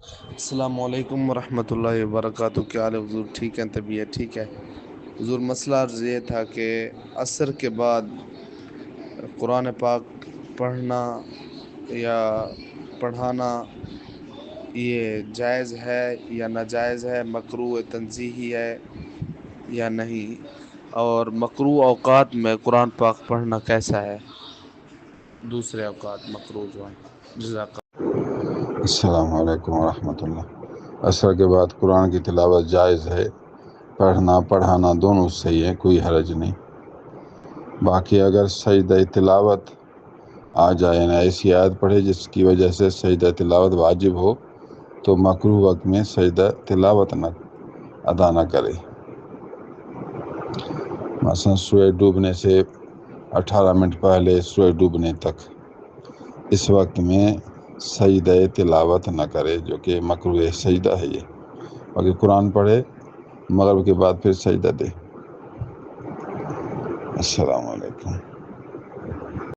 السلام علیکم ورحمۃ اللہ وبرکاتہ۔ کیا حال ہے حضور؟ ٹھیک ہے؟ طبیعت ٹھیک ہے؟ حضور مسئلہ عرض یہ تھا کہ عصر کے بعد قرآن پاک پڑھنا یا پڑھانا یہ جائز ہے یا ناجائز ہے؟ مکروہ تنزیہی ہے یا نہیں؟ اور مکروہ اوقات میں قرآن پاک پڑھنا کیسا ہے؟ دوسرے اوقات مکروہ جو ہیں۔ جزاک السلام علیکم ورحمۃ اللہ۔ عصر کے بعد قرآن کی تلاوت جائز ہے، پڑھنا پڑھانا دونوں صحیح ہے، کوئی حرج نہیں۔ باقی اگر سجدہ تلاوت آ جائے، یعنی ایسی آیت پڑھے جس کی وجہ سے سجدہ تلاوت واجب ہو، تو مکروہ وقت میں سجدہ تلاوت ادا نہ کرے۔ مثلا سورج ڈوبنے سے 18 منٹ پہلے سورج ڈوبنے تک، اس وقت میں سجدہ تلاوت نہ کرے، جو کہ مکروہ سجدہ ہے۔ یہ باقی قرآن پڑھے، مغرب کے بعد پھر سجدہ دے۔ السلام علیکم۔